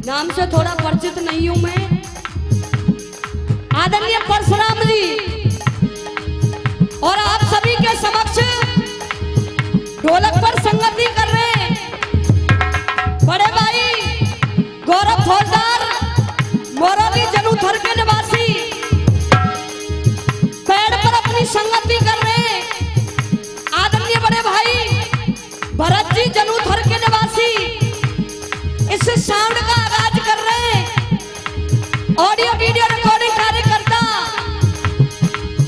नाम से थोड़ा परिचित नहीं हूं मैं। आदरणीय परशुराम जी और आप सभी के समक्ष ढोलक पर संगति कर रहे हैं बड़े भाई गौरव फौजदार मोरली जनुथर के निवासी पैर पर अपनी संगति कर रहे हैं आदरणीय बड़े भाई भरत जी जनुथर के निवासी इस साउंड का आगाज कर रहे हैं। ऑडियो वीडियो रिकॉर्डिंग कार्यकर्ता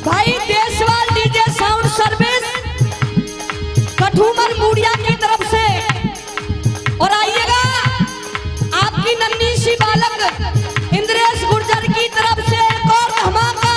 भाई Deshwal DJ sound service Kathumar Mudiya की तरफ से। और आइएगा आपकी नन्ही सी बालक इंद्रेश गुर्जर की तरफ से एक और धमाका।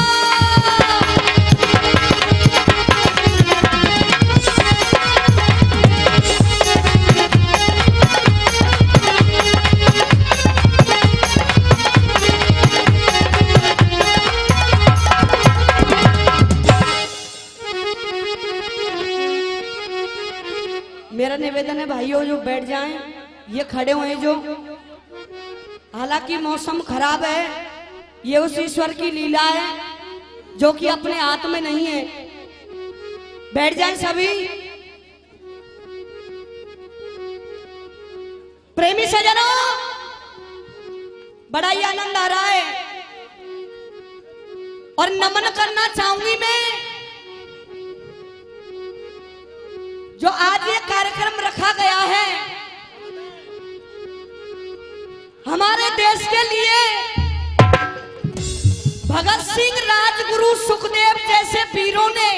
मेरा निवेदन है भाइयों जो बैठ जाएं, ये खड़े हुए जो, हालांकि मौसम खराब है, ये उस ईश्वर की लीला है जो कि अपने हाथ में नहीं है। बैठ जाएं सभी। प्रेमी सजनों, बड़ा ही आनंद आ रहा है और नमन करना चाहूंगी मैं जो आज ये कार्यक्रम रखा गया है हमारे देश के लिए। भगत सिंह, राजगुरु, सुखदेव जैसे वीरों ने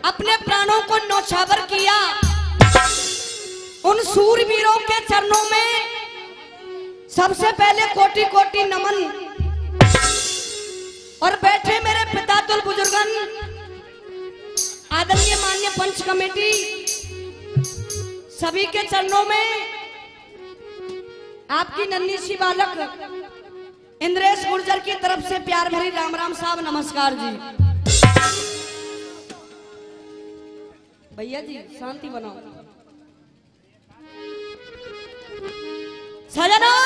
अपने प्राणों को न्यौछावर किया। उन सूरवीरों के चरणों में सबसे पहले कोटि कोटि नमन। और बैठे मेरे पिता तुल बुजुर्गन, आदरणीय माननीय पंच कमेटी, सभी के चरणों में आपकी नन्ही सी बालक इंद्रेश गुर्जर की तरफ से प्यार भरी राम राम साहब नमस्कार जी। भैया जी शांति बनाओ। सजनों,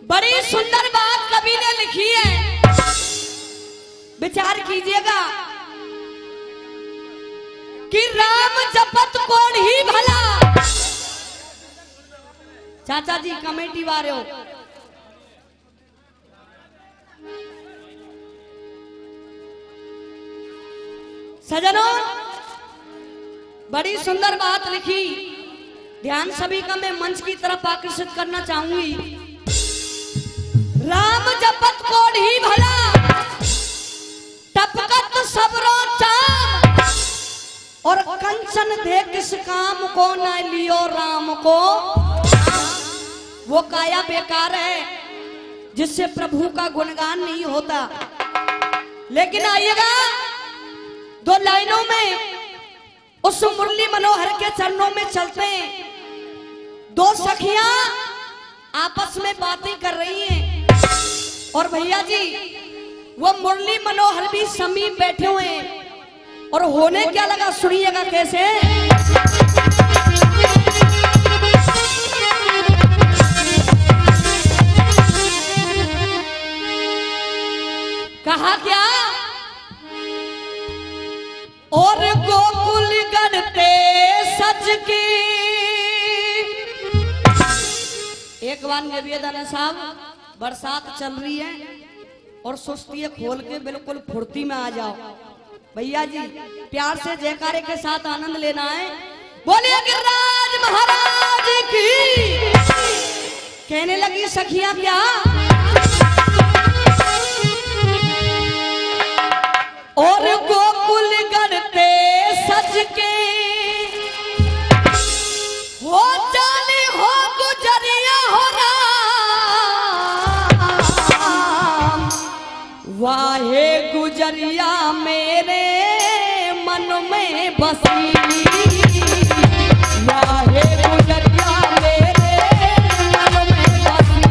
बड़ी सुंदर बात कवि ने लिखी है, विचार कीजिएगा कि राम जपत कौन ही भला। चाचा जी कमेटी वाले हो, सजनों बड़ी सुंदर बात लिखी। ध्यान सभी का मैं मंच की तरफ आकर्षित करना चाहूंगी। राम जपत कौन ही भला, टपकत सबरो चाम, और कंचन दे किस काम को न लियो राम को। वो काया बेकार है जिससे प्रभु का गुणगान नहीं होता। लेकिन आइएगा दो लाइनों में उस मुरली मनोहर के चरणों में चलते हैं। दो सखियां आपस में बातें कर रही हैं और भैया जी वो मुरली मनोहर भी समीप बैठे हुए हैं। और होने क्या लगा सुनिएगा कैसे। कहा क्या, और गोकुल गढ़ते सज की। एक बार निवेदन है साहब, बरसात चल रही है, और सुस्ती खोल के बिल्कुल फुर्ती में आ जाओ। भैया जी प्यार से जयकारे के साथ आनंद लेना है। बोलिए गिरिराज महाराज की। कहने लगी सखियां क्या, और गोकुल गढ़ते सज के हो जाने हो गुजरिया हो राम, वाहे गुजरिया मेरे मन में बसी, वाहे गुजरिया मेरे मन में बसी।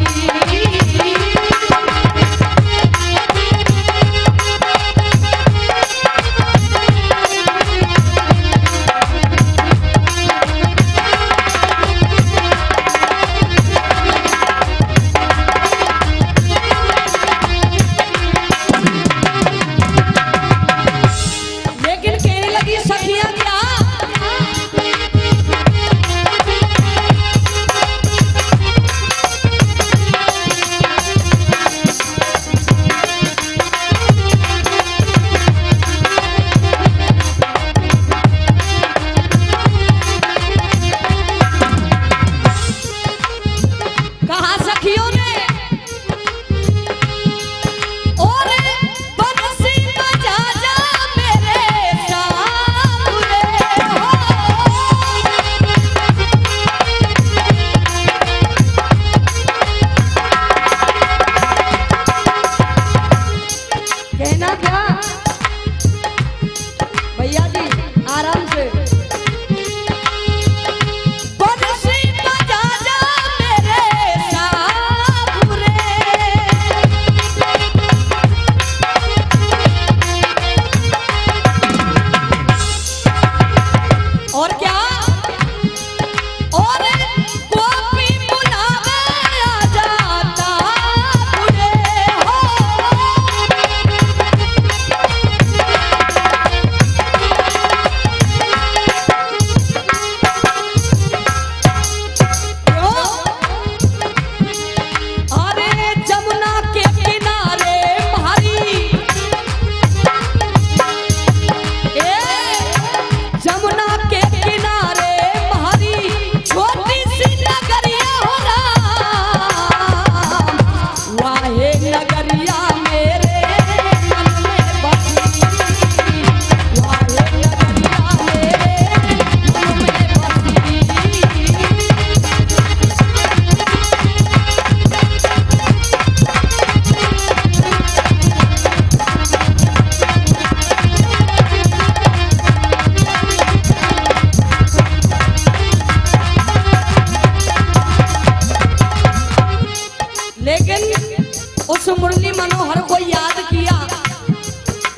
उस मुरली मनोहर को याद किया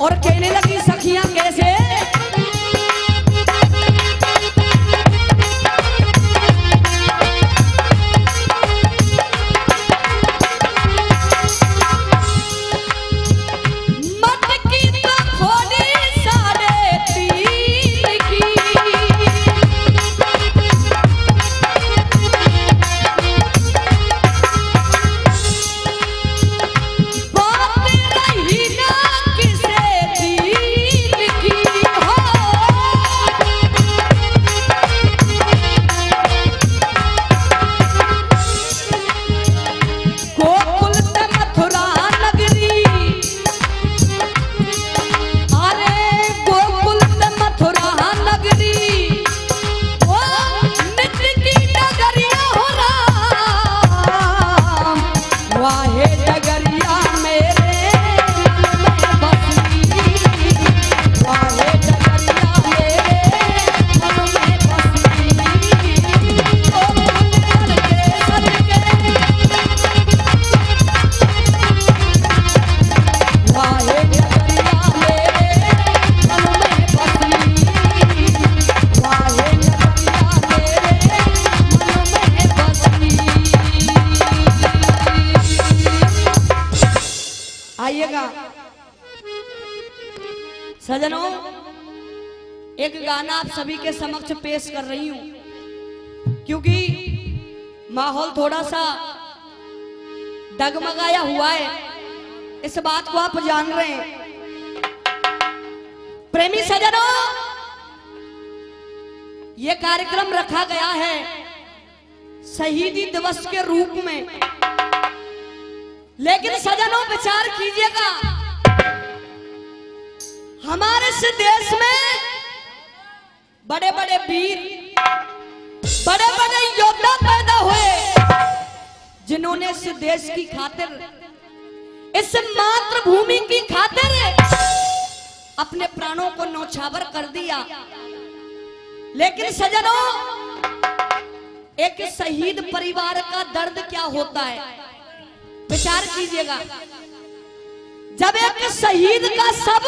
और कहने लगी सखियां कैसे, सजनों एक गाना आप सभी के समक्ष पेश कर रही हूं क्योंकि माहौल थोड़ा सा डगमगाया हुआ है, इस बात को आप जान रहे हैं। प्रेमी सजनों, यह कार्यक्रम रखा गया है शहीदी दिवस के रूप में, लेकिन सजनों विचार कीजिएगा, हमारे इस देश में बड़े बड़े वीर, बड़े बड़े योद्धा पैदा हुए, जिन्होंने इस देश की खातिर, इस मातृभूमि की खातिर अपने प्राणों को न्यौछावर कर दिया। लेकिन सजनों, एक शहीद परिवार का दर्द क्या होता है, विचार कीजिएगा। जब एक शहीद का शव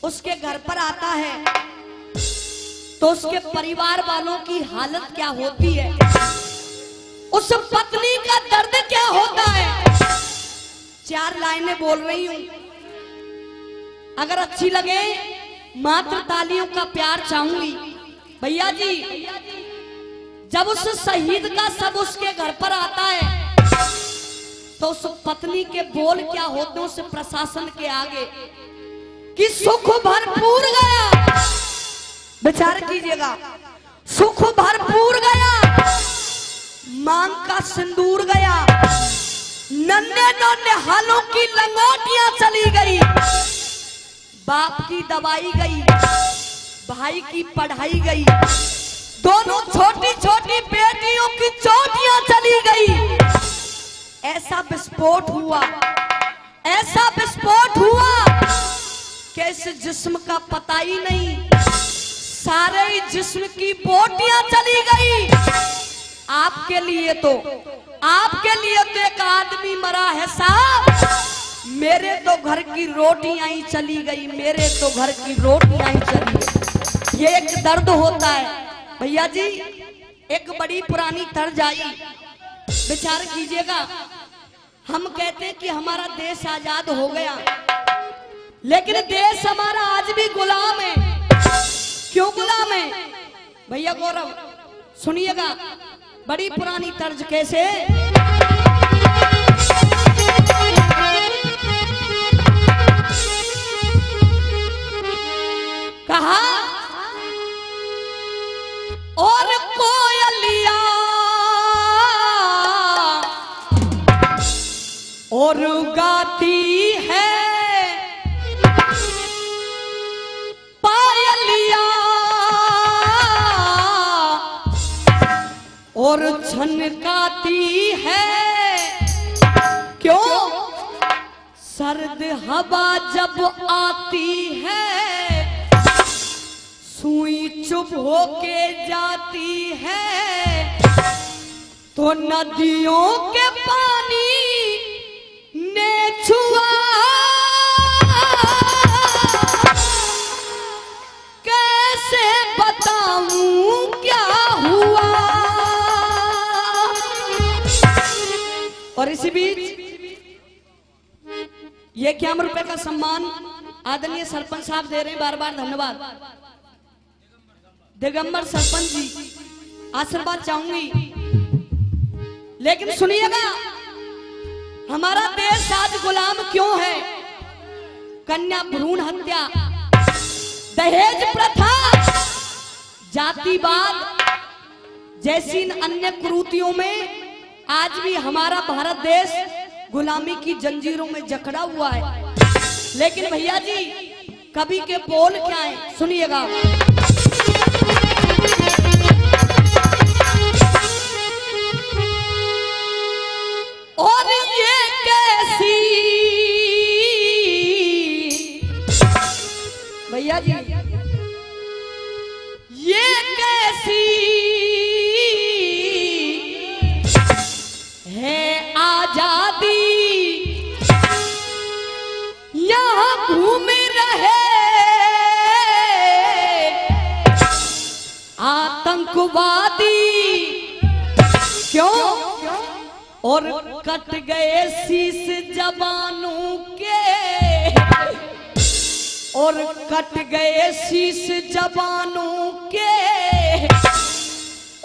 उसके घर पर आता है तो उसके परिवार वालों की हालत क्या होती है, उस पत्नी का दर्द क्या होता है। 4 लाइनें बोल रही हूं, अगर अच्छी लगे मात्र तालियों का प्यार चाहूंगी। भैया जी, जब उस शहीद का शव उसके घर पर आता है तो उस पत्नी के बोल क्या होते हैं उस प्रशासन के आगे, कि सुख भरपूर गया। विचार कीजिएगा, सुख भरपूर गया, मांग का सिंदूर गया, नन्हे नन्हे हालों की लंगोटियां चली गई, बाप की दवाई गई, भाई की पढ़ाई गई, दोनों छोटी छोटी बेटियों की चोटियां चली गई। ऐसा विस्फोट हुआ, ऐसा विस्फोट हुआ कि इस जिस्म का पता ही नहीं, सारे जिस्म की बोटियां चली गई। आपके लिए तो एक आदमी मरा है साहब, मेरे तो घर की रोटियां ही चली गई, मेरे तो घर की रोटियां ही चली गई। ये एक दर्द होता है भैया जी। एक बड़ी पुरानी तर्ज आई, विचार कीजिएगा। हम कहते हैं कि हमारा देश आजाद हो गया, लेकिन देश हमारा आज भी गुलाम है। क्यों गुलाम है भैया गौरव? सुनिएगा, बड़ी पुरानी तर्ज कैसे। कहा और कोयलिया और गाती है, पायलिया और छनकाती है। क्यों? सर्द हवा जब आती है, सुई चुप होके जाती है, तो नदियों के पानी ने छुआ, कैसे बताऊं क्या हुआ। और इसी बीच ये 51 रुपए का सम्मान आदरणीय सरपंच साहब दे रहे हैं, बार बार धन्यवाद। दिगंबर सरपंच जी, आशीर्वाद चाहूंगी। लेकिन सुनिएगा, हमारा देश आज गुलाम क्यों है? कन्या भ्रूण हत्या, दहेज प्रथा, जातिवाद जैसी इन अन्य कुरीतियों में आज भी हमारा भारत देश गुलामी की जंजीरों में जकड़ा हुआ है। लेकिन भैया जी, कवि के बोल क्या है, सुनिएगा। और ये कैसी, भैया जी, ये कैसी है आजादी, यहाँ घूम रहे आतंकवादी। क्यों? और कट गए शीश जवानों के, और कट गए शीश जवानों के,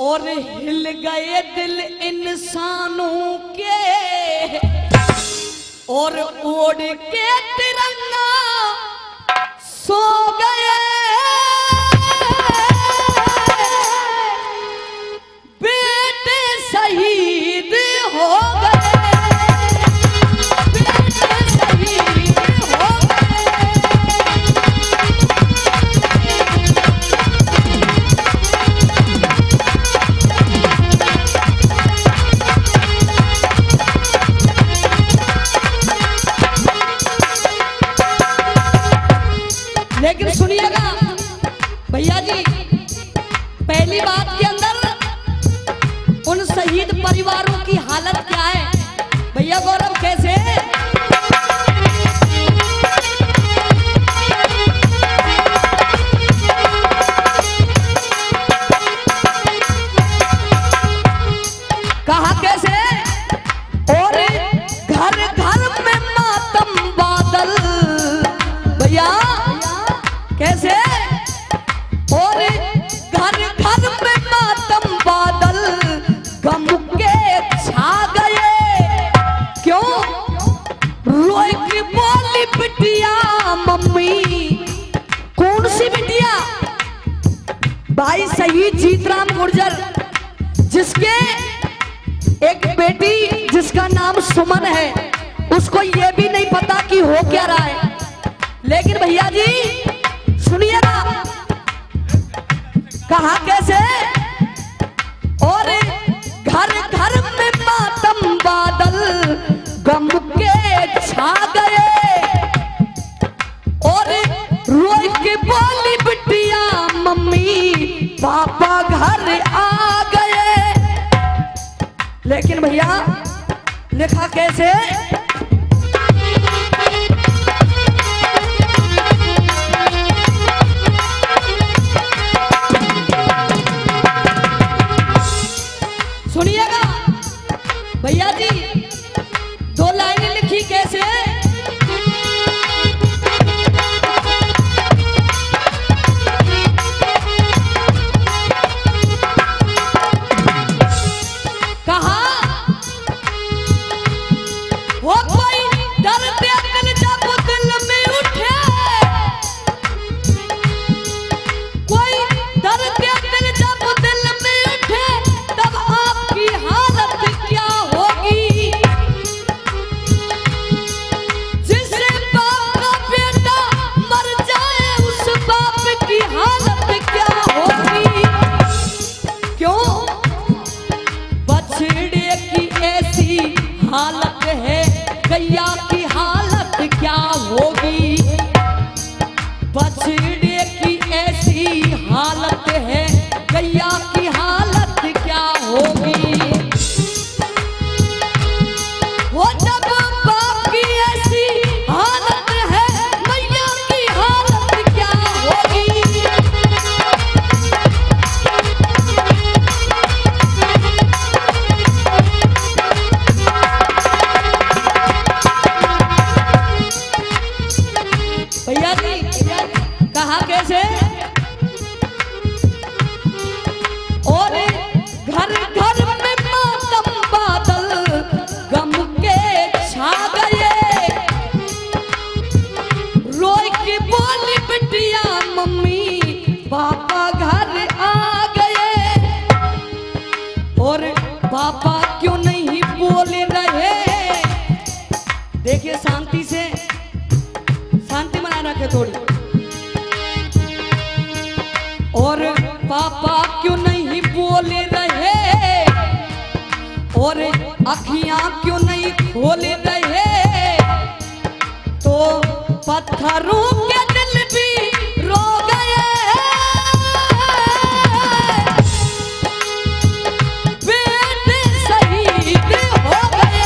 और हिल गए दिल इंसानों के। और ओढ़ के तिरंगा सो गए बेटे शहीद हो गए, बेटे शहीद हो गए। लेकिन सुनिएगा भैया जी, पहली बात के अंदर उन शहीद परिवारों की हालत क्या है भैया गौरव, कैसे? कहा कैसे? और घर घर में मातम बादल, भैया कैसे? और घर घर में मातम बादल गम के छा गए। क्यों? रोए की बोली बिटिया मम्मी। कौन सी बिटिया? भाई शहीद जीतराम गुर्जर, जिसके एक बेटी जिसका नाम सुमन है, उसको ये भी नहीं पता कि हो क्या रहा है। लेकिन भैया जी सुनिएगा, कहा कैसे? और घर घर में मातम बादल गम के छा गए। और रोई के बोली बिटिया मम्मी पापा घर आ गए। लेकिन भैया लिखा कैसे? सुनिएगा भैया जी, दो लाइनें लिखी कैसे? कहा वो कोई डरते दिल जब दिल में उठे, कोई डरते दिल जब दिल में उठे, तब आपकी हालत क्या होगी? जिससे बाप का बेटा मर जाए, उस बाप की हालत क्या होगी? क्यों? बछड़े की ऐसी हालत है, गैया की हालत क्या होगी? बछड़े की ऐसी हालत है, गैया की हालत क्या होगी? वो जब बाप की ऐसी हालत है, मैया की हालत क्या होगी? भैया जी कहा कैसे? और घर घर में मातम बादल गम के छा गए। रोई की बोली बिटिया मम्मी पापा घर आ गए। और पापा क्यों नहीं बोल रहे? देखिए शांति से, शांति बनाए रखे थोड़ी। और पापा क्यों नहीं बोल रहे? और अखियां क्यों नहीं खोल रहे? तो पत्थरों के दिल भी रो गए। बेटे शहीद हो गए।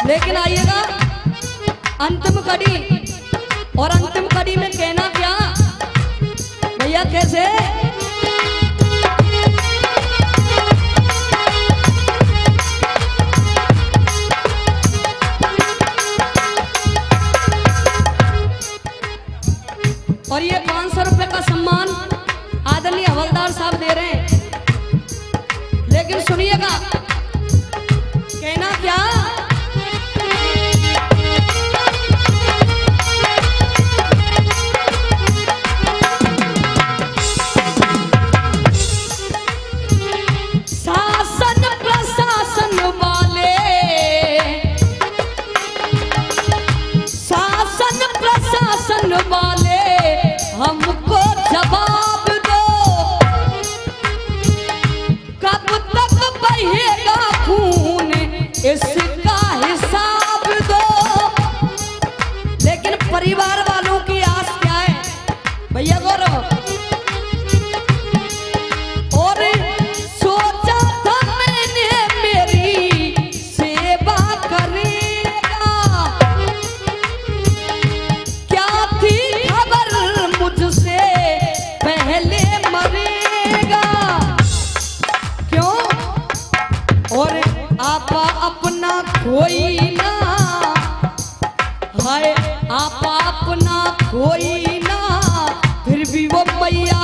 लेकिन आइएगा अंतिम कड़ी, और अंतिम कड़ी में कहना क्या भैया कैसे? और ये 500 रुपए का सम्मान आदरणीय हवलदार साहब दे रहे हैं। लेकिन सुनिएगा, कहना क्या, शासन प्रशासन वाले, शासन प्रशासन वाले हमको जवाब दो, कब तक बहेगा खून इसका हिसाब दो। लेकिन परिवार वालों की आस क्या है भैया गौरव, और सोचा था मैंने मेरी सेवा करेगा, क्या थी खबर मुझसे पहले मरेगा। क्यों? और आपा अपना कोई ना, हाय आपा अपना कोई ना, फिर भी वो मैया